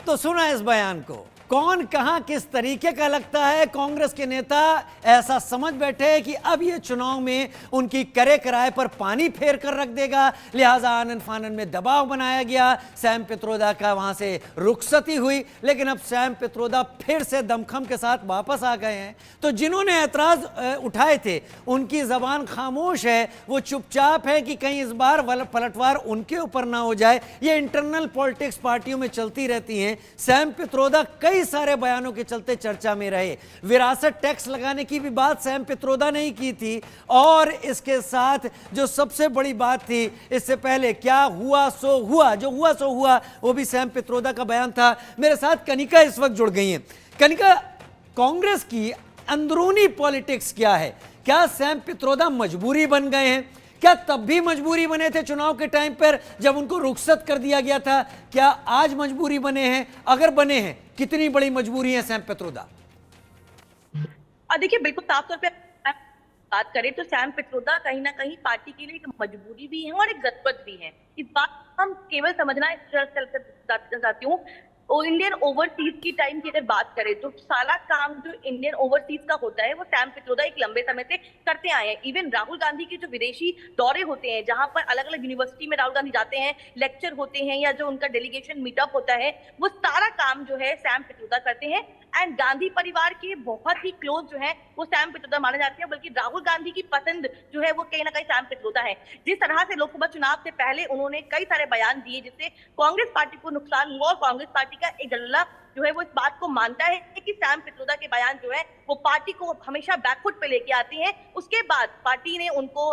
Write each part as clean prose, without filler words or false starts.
तो सुना इस बयान को, कौन कहां किस तरीके का लगता है। कांग्रेस के नेता ऐसा समझ बैठे हैं कि अब ये चुनाव में उनकी करे कराए पर पानी फेर कर रख देगा, लिहाजा आनन फानन में दबाव बनाया गया। सैम पित्रोदा का वहां से रुखसती हुई, लेकिन अब सैम पित्रोदा फिर से दमखम के साथ वापस आ गए हैं। तो जिन्होंने ऐतराज उठाए थे उनकी जबान खामोश है, वो चुपचाप है कि कहीं इस बार पलटवार उनके ऊपर ना हो जाए। ये इंटरनल पॉलिटिक्स पार्टियों में चलती रहती हैं। सैम पित्रोदा कई सारे बयानों के चलते चर्चा में रहे। विरासत टैक्स लगाने की भी बात सैम पित्रोदा ने ही की थी, और इसके साथ जो सबसे बड़ी बात थी, इससे पहले क्या हुआ सो हुआ, जो हुआ सो हुआ वो भी सैम पित्रोदा का बयान था। मेरे साथ कनिका इस वक्त जुड़ गई हैं। कनिका, कांग्रेस की अंदरूनी पॉलिटिक्स क्या है? क्या सैम पित्रोदा मजबूरी बन गए हैं? क्या तब भी मजबूरी बने थे चुनाव के टाइम पर जब उनको रुखसत कर दिया गया था? क्या आज मजबूरी बने हैं? अगर बने हैं, कितनी बड़ी मजबूरी है सैम पित्रोदा? देखिए, बिल्कुल साफ तौर पे बात करें तो सैम पित्रोदा कहीं ना कहीं पार्टी के लिए एक मजबूरी भी है और एक जरूरत भी है। इस बात हम केवल समझना चाहती हूँ। इंडियन ओवरसीज की टाइम की अगर बात करें तो सारा काम जो इंडियन ओवरसीज का होता है वो सैम पित्रोदा एक लंबे समय से करते आए हैं। इवन राहुल गांधी के जो विदेशी दौरे होते हैं, जहां पर अलग अलग यूनिवर्सिटी में राहुल गांधी जाते हैं, लेक्चर होते हैं या जो उनका डेलीगेशन मीटअप होता है, वो सारा काम जो है सैम पित्रोदा करते हैं। एंड गांधी परिवार के बहुत ही क्लोज जो है वो सैम पित्रोदा माने जाते हैं, बल्कि राहुल गांधी की पसंद जो है वो कहीं ना कहीं सैम पित्रोदा है। जिस तरह से लोकसभा चुनाव से पहले उन्होंने कई सारे बयान दिए जिससे कांग्रेस पार्टी को नुकसान हुआ, और कांग्रेस पार्टी का एक डल्ला जो है वो इस बात को मानता है कि सैम पित्रोदा के बयान जो है वो पार्टी को हमेशा बैकफुट पे लेके आते हैं। उसके बाद पार्टी ने उनको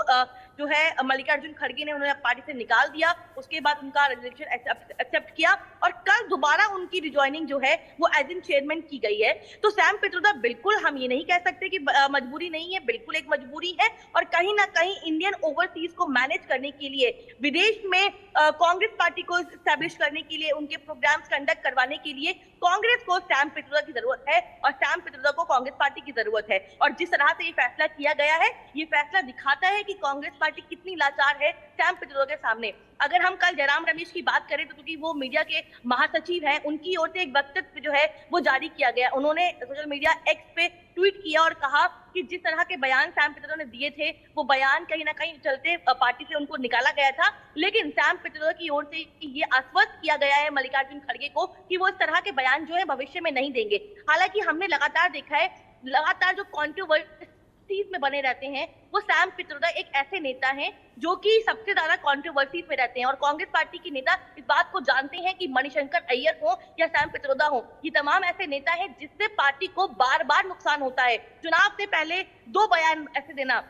जो है मल्लिकार्जुन खड़गे ने उन्हें पार्टी से निकाल दिया। उसके बाद उनका रेजिग्नेशन एक्सेप्ट किया और कल दोबारा उनकी रिजॉइनिंग जो है वो एज इन चेयरमैन की गई है। तो सैम पित्रोदा, बिल्कुल हम ये नहीं कह सकते कि मजबूरी नहीं है, बिल्कुल एक मजबूरी है। और कहीं ना कहीं इंडियन ओवरसीज को मैनेज करने के लिए, विदेश में कांग्रेस पार्टी को स्टैब्लिश करने के लिए, उनके प्रोग्राम्स कंडक्ट करवाने के लिए कांग्रेस को सैम पित्रोदा की जरूरत है और सैम पित्रोदा को कांग्रेस पार्टी की जरूरत है। और जिस तरह से ये फैसला किया गया है, ये फैसला दिखाता है कि कांग्रेस पार्टी कितनी लाचार है सैम पित्रोदा के सामने। अगर हम कल जयराम रमेश की बात करें तो क्योंकि वो मीडिया के महासचिव हैं, उनकी ओर से एक वक्तव्य जो है वो जारी किया गया। उन्होंने सोशल मीडिया एक्स पे ट्वीट किया और कहा कि जिस तरह के बयान सैम पित्रोदा ने दिए थे, वो बयान कहीं ना कहीं चलते पार्टी से उनको निकाला गया था। लेकिन सैम पित्रोदा की ओर से ये आश्वस्त किया गया है मल्लिकार्जुन खड़गे को कि वो इस तरह के बयान जो है भविष्य में नहीं देंगे। हालांकि हमने लगातार देखा है, लगातार जो कॉन्ट्रोवर्सी में बने रहते हैं, वो सैम पित्रोदा एक ऐसे नेता हैं जो कि सबसे ज्यादा कंट्रोवर्सीज में रहते हैं। और कांग्रेस पार्टी के नेता इस बात को जानते हैं कि मणिशंकर अय्यर हो या सैम पित्रोदा हो, ये तमाम ऐसे नेता हैं जिससे पार्टी को बार बार नुकसान होता है। चुनाव से पहले दो बयान ऐसे देना,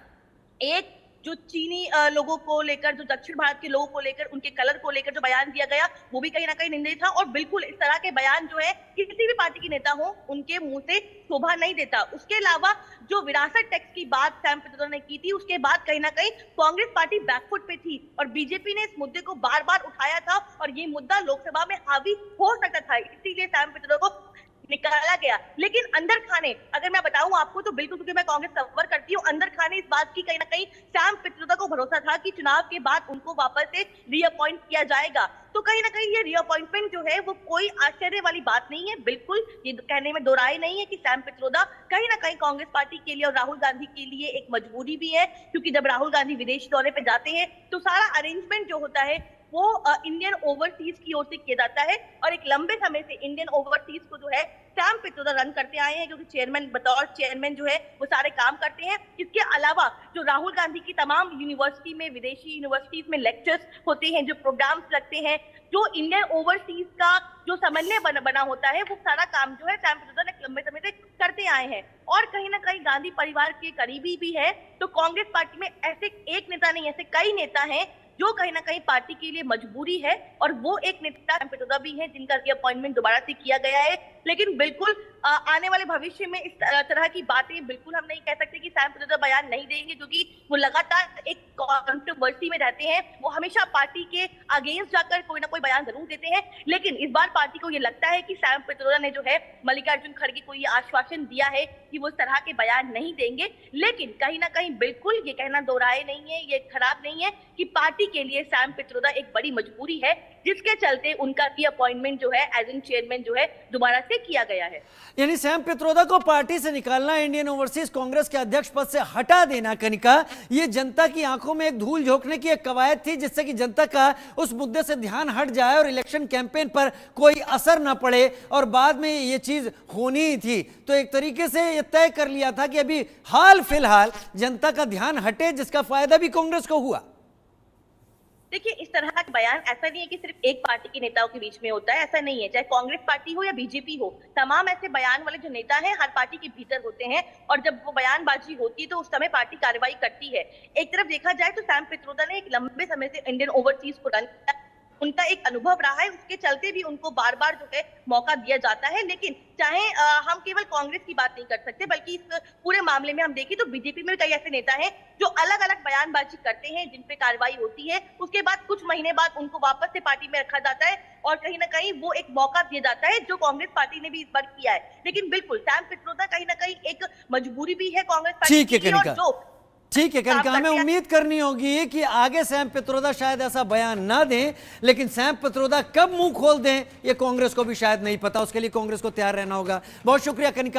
एक जो चीनी लोगों को लेकर, जो दक्षिण भारत के लोगों को लेकर, उनके कलर को लेकर जो बयान दिया गया, वो भी कहीं ना कहीं निंदनीय था। और बिल्कुल इस तरह के बयान जो है किसी भी पार्टी के नेता हो उनके मुंह से शोभा नहीं देता। उसके अलावा जो विरासत टैक्स की बात सैम पित्रोदा ने की थी, उसके बाद कहीं ना कहीं कांग्रेस पार्टी बैकफुट पे थी और बीजेपी ने इस मुद्दे को बार बार उठाया था और ये मुद्दा लोकसभा में हावी हो सकता था, इसीलिए सैम पित्रोदा को निकाला गया। लेकिन अंदर खाने अगर मैं बताऊं आपको तो बिल्कुल, क्योंकि मैं कांग्रेस कवर करती हूँ, अंदर खाने इस बात की कहीं ना कहीं सैम पित्रोदा को भरोसा था कि चुनाव के बाद उनको वापस से रीअपॉइंट किया जाएगा। तो कहीं ना कहीं ये रीअपॉइंटमेंट जो है वो कोई आश्चर्य वाली बात नहीं है। बिल्कुल ये कहने में दो राय नहीं है कि सैम पित्रोदा कहीं ना कहीं कांग्रेस पार्टी के लिए और राहुल गांधी के लिए एक मजबूरी भी है, क्योंकि जब राहुल गांधी विदेश दौरे पे जाते हैं तो सारा अरेंजमेंट जो होता है वो इंडियन ओवरसीज की ओर से किया जाता है। और एक लंबे समय से इंडियन ओवरसीज को जो है सैम पित्रोदा रन करते आए हैं, क्योंकि चेयरमैन, बतौर चेयरमैन जो है वो सारे काम करते हैं। इसके अलावा जो राहुल गांधी की तमाम यूनिवर्सिटी में, विदेशी यूनिवर्सिटीज में लेक्चर्स होते हैं, जो प्रोग्राम्स लगते हैं, जो इंडियन ओवरसीज का जो समन्वय बना होता है, वो सारा काम जो है सैम पित्रोदा ने लंबे समय से करते आए हैं। और कहीं ना कहीं गांधी परिवार के करीबी भी है। तो कांग्रेस पार्टी में ऐसे एक नेता नहीं, ऐसे कई नेता हैं जो कहीं ना कहीं पार्टी के लिए मजबूरी है, और वो एक नेता सैम पित्रोदा भी है जिनका अपॉइंटमेंट दोबारा से किया गया है। लेकिन बिल्कुल आने वाले भविष्य में इस तरह की बातें बिल्कुल हम नहीं कह सकते कि सैम पित्रोदा बयान नहीं देंगे, क्योंकि वो लगातार एक कंट्रोवर्सी में रहते हैं। वो हमेशा पार्टी के अगेंस्ट जाकर कोई ना कोई बयान जरूर देते हैं। लेकिन इस बार पार्टी को ये लगता है कि सैम पित्रोदा ने जो है मल्लिकार्जुन खड़गे को ये आश्वासन दिया है कि वो इस तरह के बयान नहीं देंगे। लेकिन कहीं ना कहीं बिल्कुल ये कहना दोहराए नहीं है, ये खराब नहीं है कि पार्टी के लिए सैम पित्रोदा एक बड़ी मजबूरी है। जिसके चलते उनका अपॉइंटमेंट जो है एज इन चेयरमैन जो है दोबारा से किया गया है। यानी सैम पित्रोदा को पार्टी से निकालना, इंडियन ओवरसीज कांग्रेस के अध्यक्ष पद से हटा देना कनिका, ये जनता की आंखों में एक धूल झोंकने की एक कवायद थी, जिससे कि जनता का उस मुद्दे से ध्यान हट जाए और इलेक्शन कैंपेन पर कोई असर ना पड़े, और बाद में ये चीज होनी ही थी। तो एक तरीके से ये तय कर लिया था कि अभी हाल फिलहाल जनता का ध्यान हटे, जिसका फायदा भी कांग्रेस को हुआ। देखिए, इस तरह का बयान ऐसा नहीं है कि सिर्फ एक पार्टी के नेताओं के बीच में होता है, ऐसा नहीं है। चाहे कांग्रेस पार्टी हो या बीजेपी हो, तमाम ऐसे बयान वाले जो नेता हैं हर पार्टी के भीतर होते हैं, और जब वो बयानबाजी होती है तो उस समय पार्टी कार्रवाई करती है। एक तरफ देखा जाए तो सैम पित्रोदा ने एक लंबे समय से इंडियन ओवरसीज को रन किया, उनका एक अनुभव रहा है, उसके चलते भी उनको बार बार जो है मौका दिया जाता है। लेकिन चाहे हम केवल कांग्रेस की बात नहीं कर सकते, बल्कि इस पूरे मामले में हम देखें तो बीजेपी में कई ऐसे नेता हैं जो अलग अलग बयानबाजी करते हैं, जिन पे कार्रवाई होती है, उसके बाद कुछ महीने बाद उनको वापस से पार्टी में रखा जाता है और कहीं ना कहीं वो एक मौका दिया जाता है, जो कांग्रेस पार्टी ने भी इस बार किया है। लेकिन बिल्कुल सैम पित्रोदा कहीं ना कहीं एक मजबूरी भी है कांग्रेस पार्टी की, और जो ठीक है कनिका, हमें उम्मीद करनी होगी कि आगे सैम पित्रोदा शायद ऐसा बयान ना दें, लेकिन सैम पित्रोदा कब मुंह खोल दें ये कांग्रेस को भी शायद नहीं पता। उसके लिए कांग्रेस को तैयार रहना होगा। बहुत शुक्रिया कनिका।